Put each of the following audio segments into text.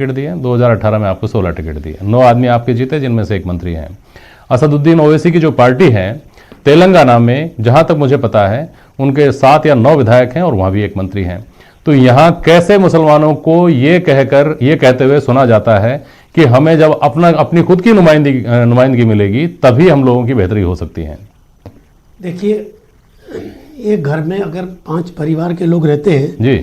Ticket दिए, 2018 में आपको 16 टिकट दिए, 9 आदमी आपके जीते जिनमें से एक मंत्री हैं। असदुद्दीन ओवैसी की जो पार्टी है तेलंगाना में, जहां तक मुझे पता है उनके 7 या 9 विधायक हैं और वहां भी एक मंत्री हैं। तो यहां कैसे मुसलमानों को ये कहते हुए सुना जाता है कि हमें जब अपनी खुद की नुमाइंदगी मिलेगी तभी हम लोगों की बेहतरी हो सकती है? देखिए, एक घर में अगर 5 परिवार के लोग रहते हैं जी,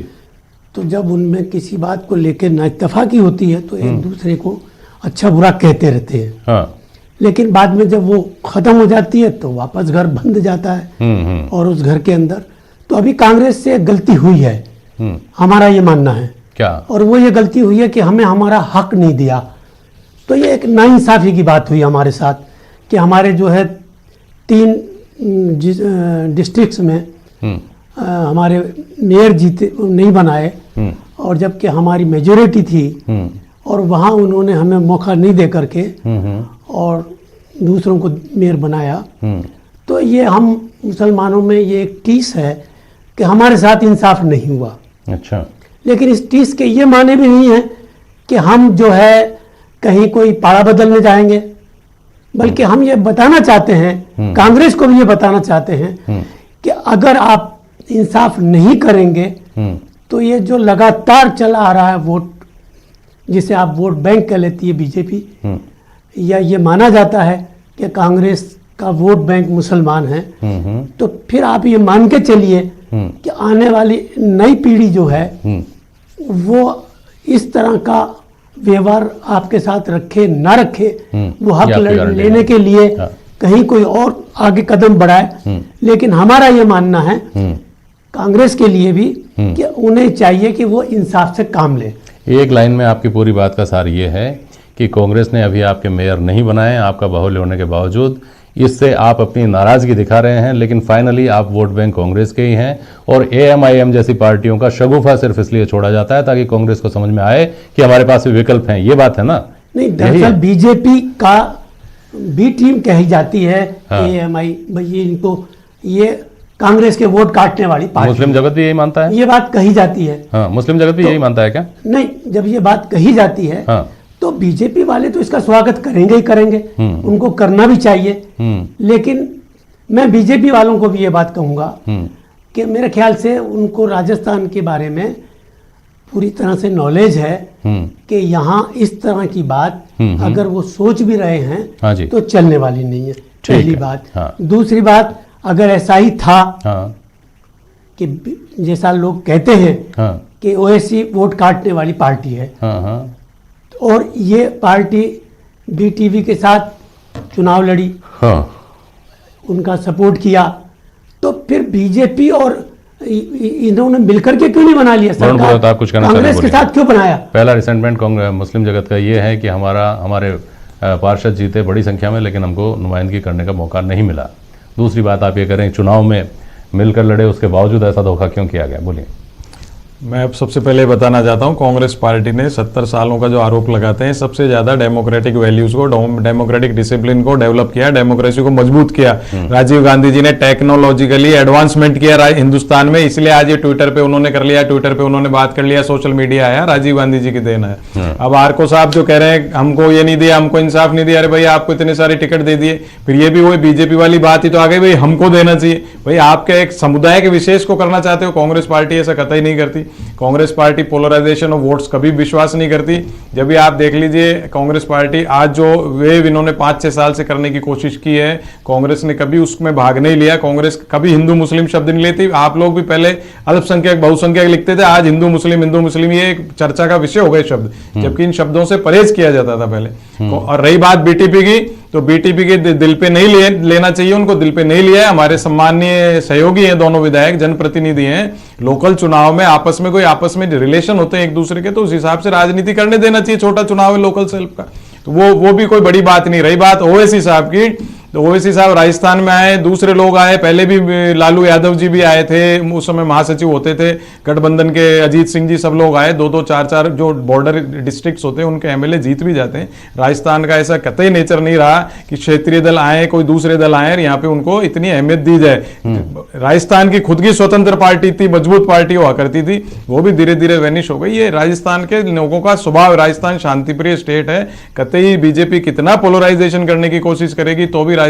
तो जब उनमें किसी बात को लेकर नाइत्तेफाकी होती है तो एक दूसरे को अच्छा बुरा कहते रहते हैं। हाँ। लेकिन बाद में जब वो खत्म हो जाती है तो वापस घर बंद जाता है और उस घर के अंदर। तो अभी कांग्रेस से गलती हुई है, हमारा ये मानना है। क्या? और वो ये गलती हुई है कि हमें हमारा हक नहीं दिया। तो ये एक नाइंसाफी की बात हुई हमारे साथ कि हमारे जो है 3 डिस्ट्रिक्ट्स में हमारे मेयर जीते नहीं बनाए, और जबकि हमारी मेजोरिटी थी और वहाँ उन्होंने हमें मौका नहीं दे करके और दूसरों को मेयर बनाया। तो ये हम मुसलमानों में ये एक टीस है कि हमारे साथ इंसाफ नहीं हुआ। अच्छा। लेकिन इस टीस के ये माने भी नहीं है कि हम जो है कहीं कोई पाड़ा बदलने जाएंगे, बल्कि हम ये बताना चाहते हैं, कांग्रेस को भी ये बताना चाहते हैं कि अगर आप इंसाफ नहीं करेंगे तो ये जो लगातार चला आ रहा है वोट, जिसे आप वोट बैंक कह लेती है बीजेपी, या ये माना जाता है कि कांग्रेस का वोट बैंक मुसलमान है, तो फिर आप ये मान के चलिए कि आने वाली नई पीढ़ी जो है वो इस तरह का व्यवहार आपके साथ रखे ना रखे, वो हक लेने के लिए कहीं कोई और आगे कदम बढ़ाए। लेकिन हमारा ये मानना है कांग्रेस के लिए भी कि उन्हें चाहिए कि वो इंसाफ से काम ले। एक लाइन में आपकी पूरी बात का सार ये है कि कांग्रेस ने अभी आपके मेयर नहीं बनाए आपका बाहुल्य होने के बावजूद, इससे आप अपनी नाराजगी दिखा रहे हैं, लेकिन फाइनली आप वोट बैंक कांग्रेस के ही हैं। और AMIM जैसी पार्टियों का शगुफा सिर्फ इसलिए छोड़ा जाता है ताकि कांग्रेस को समझ में आए कि हमारे पास भी विकल्प हैं। ये बात है ना? नहीं, दरअसल बीजेपी का बी टीम कही जाती है। AMI भाई इनको ये कांग्रेस के वोट काटने वाली पार्टी। मुस्लिम जगत भी यही मानता है? ये बात कही जाती है। हाँ, मुस्लिम जगत भी यही मानता है क्या? नहीं, जब ये बात कही जाती है तो बीजेपी वाले तो इसका स्वागत करेंगे ही करेंगे, उनको करना भी चाहिए। लेकिन मैं बीजेपी वालों को भी ये बात कहूंगा कि मेरे ख्याल से उनको राजस्थान के बारे में पूरी तरह से नॉलेज है कि यहाँ इस तरह की बात अगर वो सोच भी रहे हैं तो चलने वाली नहीं है, पहली बात। दूसरी बात, अगर ऐसा ही था कि जैसा लोग कहते हैं कि ओवैसी वोट काटने वाली पार्टी है और ये पार्टी BTV के साथ चुनाव लड़ी, उनका सपोर्ट किया, तो फिर बीजेपी और इन्होंने मिलकर के क्यों नहीं बना लिया सरकार? कुछ कांग्रेस के साथ क्यों बनाया? पहला रिसेंटमेंट मुस्लिम जगत का ये है कि हमारे पार्षद जीते बड़ी संख्या में, लेकिन हमको नुमाइंदगी करने का मौका नहीं मिला। दूसरी बात आप ये करें, चुनाव में मिलकर लड़े, उसके बावजूद ऐसा धोखा क्यों किया गया? बोलिए। मैं अब सबसे पहले बताना चाहता हूं, कांग्रेस पार्टी ने 70 सालों का जो आरोप लगाते हैं, सबसे ज्यादा डेमोक्रेटिक वैल्यूज को, डेमोक्रेटिक डिसिप्लिन को डेवलप किया, डेमोक्रेसी को मजबूत किया। राजीव गांधी जी ने टेक्नोलॉजिकली एडवांसमेंट किया हिंदुस्तान में, इसलिए आज ये ट्विटर पे उन्होंने कर लिया, ट्विटर पे उन्होंने बात कर लिया, सोशल मीडिया आया, राजीव गांधी जी की देन है। अब आरको साहब जो कह रहे हैं हमको ये नहीं दिया, हमको इंसाफ नहीं दिया, अरे भाई आपको इतने सारे टिकट दे दिए, फिर ये भी वही बीजेपी वाली बात ही तो आ गई, भाई हमको देना चाहिए। भाई आपके एक समुदाय के विशेष को करना चाहते हो, कांग्रेस पार्टी ऐसा कतई नहीं करती। Congress party polarization of votes कभी विश्वास नहीं करती। जब भी आप देख लीजिए कांग्रेस पार्टी आज जो वेव इन्होंने 5-6 साल से करने की कोशिश की है, कांग्रेस ने कभी उसमें भाग नहीं लिया। कांग्रेस कभी हिंदू मुस्लिम शब्द नहीं लेती। आप लोग भी पहले अल्पसंख्यक बहुसंख्यक लिखते थे, आज हिंदू मुस्लिम ये एक चर्चा का विषय हो गए शब्द, जबकि इन शब्दों से परहेज किया जाता था पहले। और रही बात बीटीपी की, तो बीटीपी के दिल पे नहीं लेना चाहिए, उनको दिल पे नहीं लिया है। हमारे सम्माननीय सहयोगी हैं दोनों विधायक, जनप्रतिनिधि हैं। लोकल चुनाव में आपस में रिलेशन होते हैं एक दूसरे के, तो उस हिसाब से राजनीति करने देना चाहिए। छोटा चुनाव है लोकल सेल्फ का, तो वो भी कोई बड़ी बात नहीं। रही बात ओवैसी साहब की, तो ओवैसी साहब राजस्थान में आए, दूसरे लोग आए, पहले भी लालू यादव जी भी आए थे, उस समय महासचिव होते थे गठबंधन के, अजीत सिंह जी, सब लोग आए, 2-2 4-4 जो बॉर्डर डिस्ट्रिक्ट्स होते हैं उनके एमएलए जीत भी जाते हैं। राजस्थान का ऐसा कतई नेचर नहीं रहा कि क्षेत्रीय दल आए, कोई दूसरे दल आए और यहाँ पे उनको इतनी अहमियत दी जाए। राजस्थान की खुद की स्वतंत्र पार्टी थी, मजबूत पार्टी हुआ करती थी, वो भी धीरे धीरे वेनिश हो गई। ये राजस्थान के लोगों का स्वभाव, राजस्थान शांतिप्रिय स्टेट है, कतई बीजेपी कितना पोलराइजेशन करने की कोशिश करेगी तो भी राजस्थान